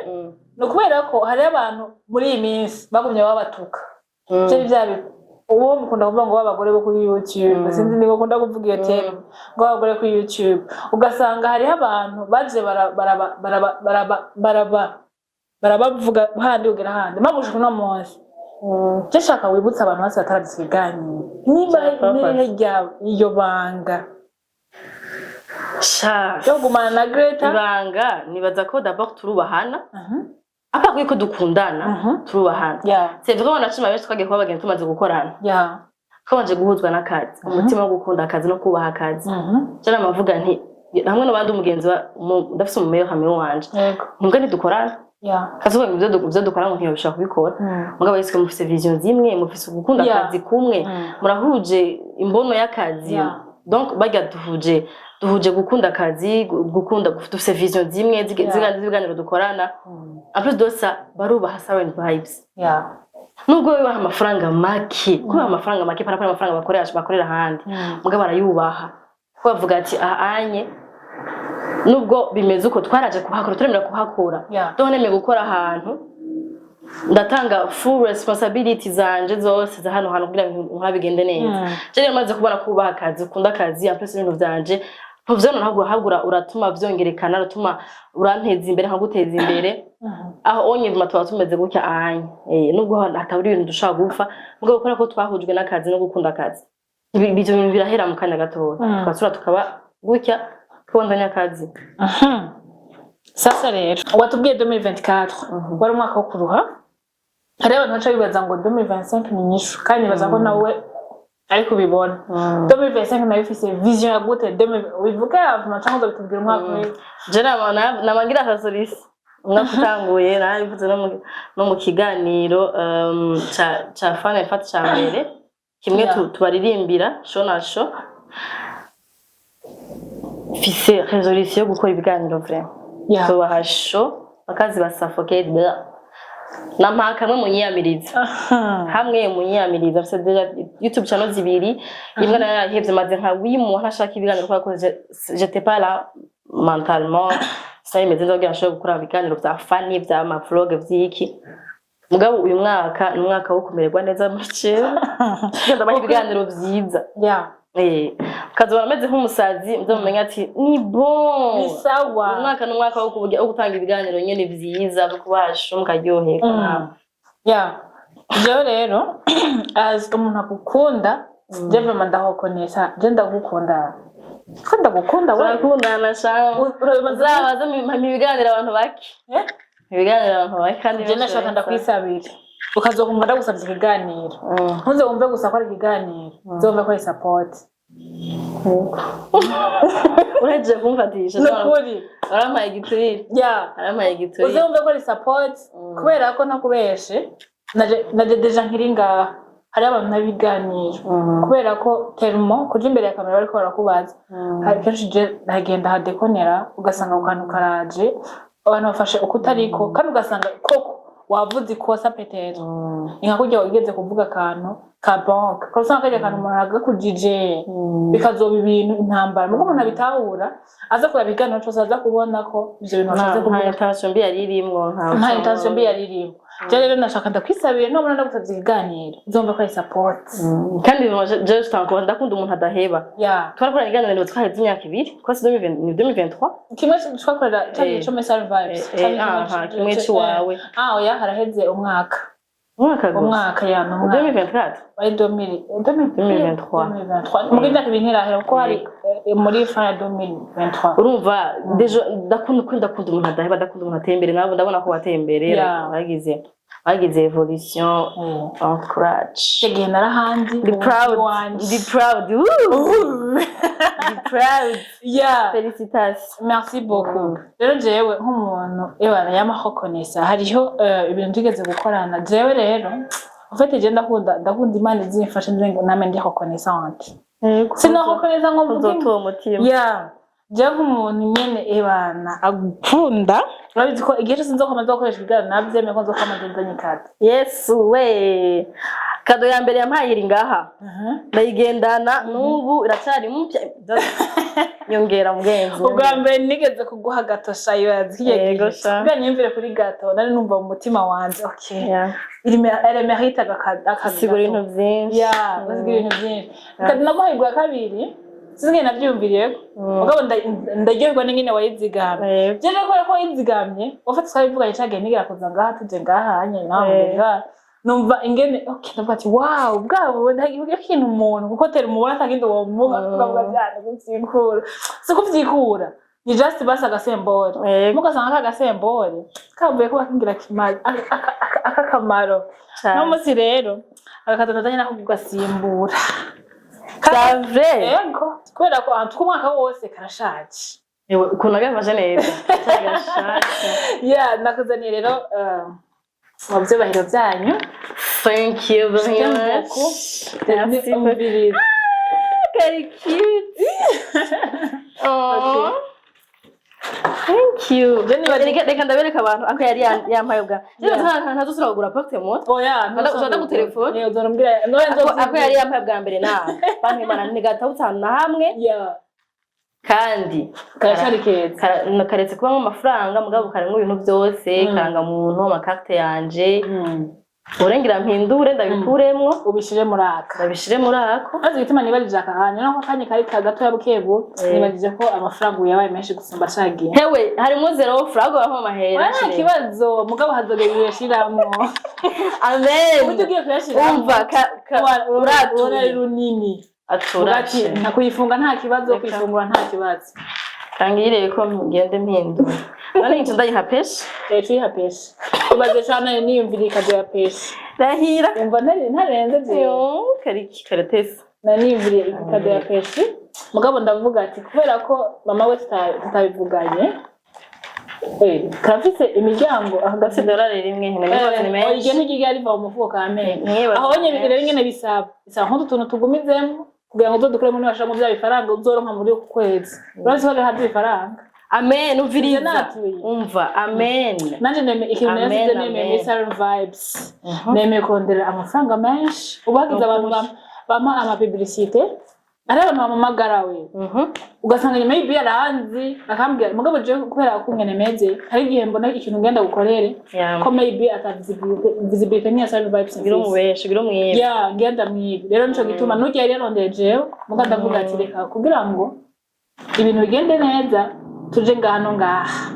no kubera ko hari abantu muri iyi minsi bagumye babatuka cyo byabi uwo mukunda kuvuga ngo abagore bo kuri YouTube sinzi niba ukunda kuvuga iyo term ngo abagore kuri YouTube ugasanga hari abantu baje barabavuga handi ugera handi magusha no munsi cyashaka wibutsa abantu bose bataragisiganye niba iyo banga yo gumana na Greta ibanga nibaza ko d'abord turubahana apa kwiko dukundana turubahana c'est vraiment nacima benshi twagiye kuba bagenda tumaze gukorana twabanje guhuzwa n'akazi umutima wo gukunda akazi no kubaha akazi cyane amavuga nti hamwe n'abandi umugenzi ndafise umumeyo hamwe wanje mbwa ntidukorana kazuba ibyo dukora ngo ntiyabishaka kubikora mugabo yise mufise vision zimwe mufise gukunda akazi kumwe murahuje imbono y'akazi donc bajya duhuje gukunda akazi gukunda dufise vision zimwe ziganiro dukorana en plus de ça barubaha Silent Vibes nubwo bibaha amafaranga make kuba amafaranga make para amafaranga bakorera handi mugabo barayubaha ko bavuga ati anye nubwo bimeze uko twaraje kuhakora turemera kuhakora donemeye gukora ahantu ndatanga full responsibility zanje zose za hano kugira ngo nkabigende neza je rero maze kubona kubaha akazi ukunda akazi apese ibintu byanje ntuvyo ntabwo habura uratuma vyongerekana uratuma uranteza imbere nkaguteza imbere aho onye matwa tumeze gutya anye nubwo hataburi ibintu dushaka gupfa mugabo gukora ko twahujwe n'akazi no gukunda akazi ibyo bintu birahera mu kanya gato tukasura tukaba gutya kubandanya akazi sasa rero watubwiye 2024 wari umwaka wo kuruha hari abantu baca bibaza ngo 2025 ni nyishu kandi baza ko nawe ariko bibona 2025 nayo ifise vision ya gute bivuga avuma cyangwa bitubwira umwaka we je nabangira akasolisi umwaka utanguye nabivuze no mu kiganiro cha fana ifata cha mbere kimwe tubaririmbira shonasho fise resolution yo gukora ibiganiro vraiment so bahasho bakazi basafokate nampaka mwe munyiyamiriza hamwe munyiyamiriza fise deja YouTube channel zibiri imwe narahevye maze nka wimu ntashaka ibiganiro kwa j'étais pas là mentalement ça imeze nzogira nshobora gukora ibiganiro vya funny vya ma vlog vyiki mugabo uyu mwaka ni umwaka wo kumererwa neza mu cyo ndabaye ibiganiro vyiza kazoba ameze nk'umusazi muzomenya ati ni bon ni sawa umwaka n'umwaka wo gutanga ibiganiro nyene vyiza byo kubasha mukaryoheka je rero as umuntu akukunda je vraiment ndahokonesa je ndagukunda ndagukunda we ndakundana sha urabaza mu biganiro abantu baki ibiganiro abantu baki kandi je nashaka ndakwisabira ukazokumva ndagusabye ikiganiro ntuze wumve gusa ko ari ikiganiro uzumve ko ari support ureje kumfatisha n'ukuri arampaye igiturire arampaye igiturire uzumve ko ari support kubera ko nakubeshe naje deja nkiringa hari abantu nabiganiro kubera ko termo kuja imbere ya kamera bariko barakubaza hari kenshi je nagenda hadekonera ugasanga ukantu karaje abantu bafashe ukutariko kandi ugasanga koko wavuze ikosa petero inka kujya wigeze kuvuga akantu ka bank ko usanga kajya akantu umuntu agakujije bikazoba ibintu intambara muko umuntu abitahura aza kurabigana cyose aza kubona ko ivyo bintu washaze kuvuga intention mbi yaririmwo nta intention mbi yaririmwo je rero nashaka ndakwisabira no mbona ndagusabye ikiganiro uzomva ko ari support kandi je stanko ndakunda umuntu adaheba twarakora ikiganiro twaheze imyaka 2 twase 2023 kimwe twakorera cyane cyo Silent Vibes kimwe cy'uwawe oya haraheze umwaka ya no 2024 ari 2023 mu genda kibintera ko hari muri fin ya 2023 urumva dejo ndakunda umuntu adaheba ndakunda umuntu atembere nabo ndabona ko watembere bagize evolution encourage tegiye narahandi be proud félicitations merci beaucoup rero jewe nk'umuntu ebana yamahokonesa hariho ibintu tugeze gukorana jewe rero ufite je ndakunda Imana izimfashe nzengo name ndi reconnaissante sinahokoneza ngo mvuge umutima je nk'umuntu nyene ebana agukunda urabizi ko igihe cyose nzokomeza gukoresha ibiganiro nabyemeye ko nzokomeza nzanye kado yesu we kado ya mbere yampaye ngaha ndayigendana n'ubu iracyari mupya nyongera mugenzi ubwa mbere nigeze kuguha gato shayo yaziye bwa nyimvire kuri gato nari numva mu mutima wanje elle mérite akasigura ibintu byinshi basigura ibintu byinshi kandi naguhaye bwa kabiri singe navyumviriye mugabo ndaryoherwa n'ingene wayizigamye je rero ko wayizigamye ufite twabivuganye cyageye nigira kuza ngaha tuje ngaha hanye nawe numva ingene ndavuga ati wow bwabo ndagiye kintu umuntu kuko tera umubona ataginde uwo muga kuvuga byane kuvyikura siko vyikura ni just basa agasembore mugasanga agasembore kavuye ko bakingira kimazi akakamaro no musi rero akatotanye nako kugasimbura Savre yego kubera ko umwaka wose karashaje Ewe ukuntu agafashe neza cyagashaka nakuzaniye rero mu byubahiro byanyu. Thank you very much. Merci beaucoup. Very cute. Oh. Thank you. Reka ndabereka abantu ako yari yampaye ubwa. Ntazosura kugura porte-monnaie. Uzada ku telefone. Ako yari yampaye bwa mbere nawe. Bantu imana ni gatawutana na hamwe. Kandi karetse kubamo amafaranga mugabo karimo ibintu byose karanga muntu amakarte yanje urengera mpindure ndabikuremwo ubishire muri ako azi gituma nibarije akahanya nako kanye kari kagato yabukebu nibagije ko amafaranga yabaye menshi gusumba cagiye hewe harimo zero frago aho amahera nta kibazo mugabo hazogeye yashiramo amen utugiye kuyashira umva urari runini aturati nakuyifunga nta kibazo kwifungura nta kibazo kangire ko ngende mpindura nani nje ndayihapesha tuyihapesha ubaze cyane niyumvira ikaje ya pesha rahira umva ntarenze byo karatesa naniyumvira ikaje ya pesha mugabo ndavuga ati kubera ko mama we tutabivuganye kafise imiryango akagafise dolari rimwe hene ni menshi iyo ntigige ari va mu mufuko kame aho nye bigere ngene bisaba nko tuntu tugumizemo kugira ngo dukure muri washa mu bya bifaranga uzoronka muri kwezi urazi ko hadi bifaranga amen uviriza umva amen nanje neme ikintu nasize neme Mr Vibes neme kondera amafaranga menshi ubagize abantu bama ama publicité ari abantu bamamagara we ugasanga nyuma y'ibi yaranzi akambwira mugabo je kubera ko ngene meze hari igihe mbona ikintu ngenda gukorere ko maybe visibility ni Mr Vibes biro mubeshe biro mwibe ngenda mwibe rero nico gituma nugiye rero ndeje muga ndavuga ati reka kugira ngo ibintu bigende neza tuje ngano ngaha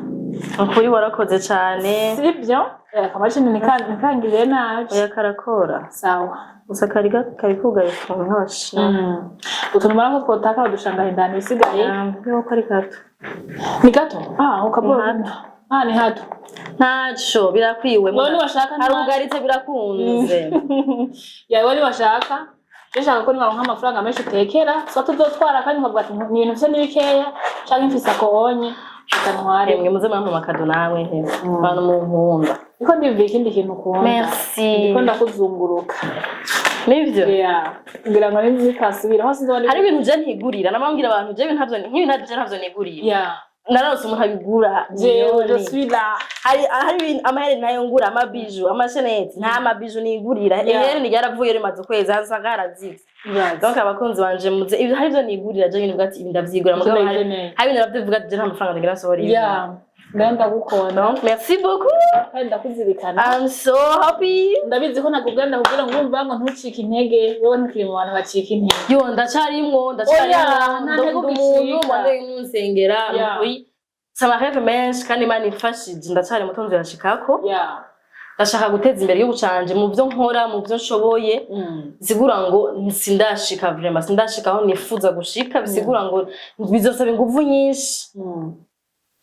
ukuri warakoze cyane sibyo akamashini nikangire naje oya karakora sawa gusa kari kugaye nk'abashi utuntu marako twotaka dushanga indani bisigaye yo kari gato ni gato ukabona ni hato ntaco birakwiwe none washaka hari ugaritse birakunze yawe wari washaka Jeshaka ko niba amafaranga menshi utekera so tuzotwara kandi nkavuga ati ni ibintu byo nibikeya cyangwa imfisa ko onye utanware mwe muze mama makado nawe he abantu mu nkunda niko ndivika ikindi kintu kubona merci niko ndakuzunguruka nivyo ngira ngo nizikasubira hose nzone hari ibintu je ntigurira namambwira abantu je ibintu ntavyo ntavyo nigurira narose umuntu abigura je suis là hari ibintu amahera nayo ngura amabiju amasheneti nta mabiju nigurira ehera ni yaravuye rimaze kwezi hasanga harazize donc abakunzi banje muze ibyo hari byo nigurira je ibintu bwati ndavyigura mugabo hari ibintu navyivuga je nta mafaranga ngira sohora Ndanda gukona. Merci beaucoup. Kandi ndakuzirikana. I'm so happy. Ndabizi ko nakuganda kugira ngo urumva ngo ntucike intege, wowe ntukiri mu bantu bacika intege. Yo ndacarimwo umuntu mwande n'unsengera muri sama rêve menshi kandi Imana ifashije ndacari mutonzo yashikako. Ndashaka guteza imbere y'ubucanje mu byo nkora mu byo nshoboye. Bisigura ngo sindashika vraiment sindashikaho nifuza gushika bisigura ngo bizosaba inguvu nyinshi.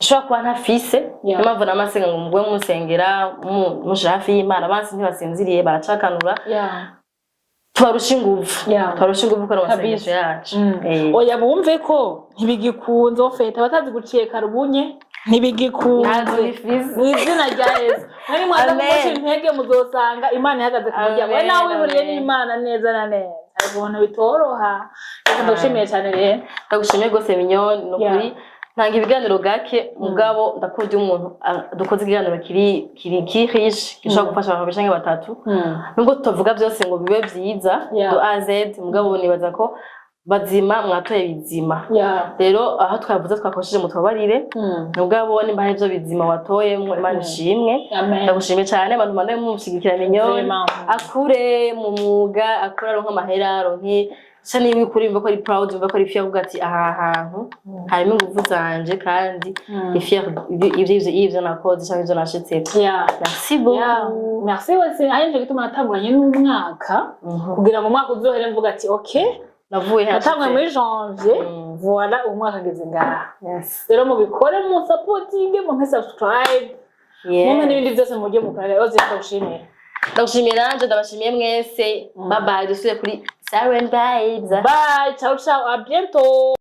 Shwa kwa ntafise impamvu namasenga ngo mugwe musengera mushafi y'Imana basi ntibasinziriye baracakanura twarusha inguvu ko amasengesho yacu oya bumve ko ntibigikunze ofeta batazi guciye karubunye ntibigikunze izina rya Yesu nari mwaza kumusha intege muzosanga Imana ihagaze ku muryango we nawe wihuriye n'Imana neza na neza ariko ubona bitoroha ndagushimiye cyane rero ndagushimiye gose minyoni no kuri ntangi ibiganiro gake mugabo ndakunda umuntu dukoze ikiganiro kiri riche gishobora gufasha abantu bishange batatu nubwo tuvuga byose ngo bibe byiza do A Z mugabo nibaza ko bazima mwatoye bizima rero aho twavuze twakosheje mutabarire mugabo nimba hari byo bizima watoye mu Imana ishimwe ndagushimiye cyane abantu bande mushigikira minyoni akure mu mwuga akura ronka mahera ronke Sani wikuri mva ko ari proud mva ko ari fier kuvuga ati aha hantu harimo ingufu zanje kandi fier ivyo nakoze cyangwa ivyo nashitse. Merci beaucoup. Merci wese aje gituma natanguranye n'umwaka kugira ngo umwaka uzohere mvuga ati okay navuye hasi. Natangwe muri janvier voilà umwaka ngeze ngaha. Rero mu bikore mu supporting mu subscribe. Mu n'ibindi byose mu gihe mukora oze ndagushimira. Ndagushimira nanje ndabashimiye mwese. Bye bye dusubire kuri Siren Vibes. Bye, ciao ciao, à bientôt.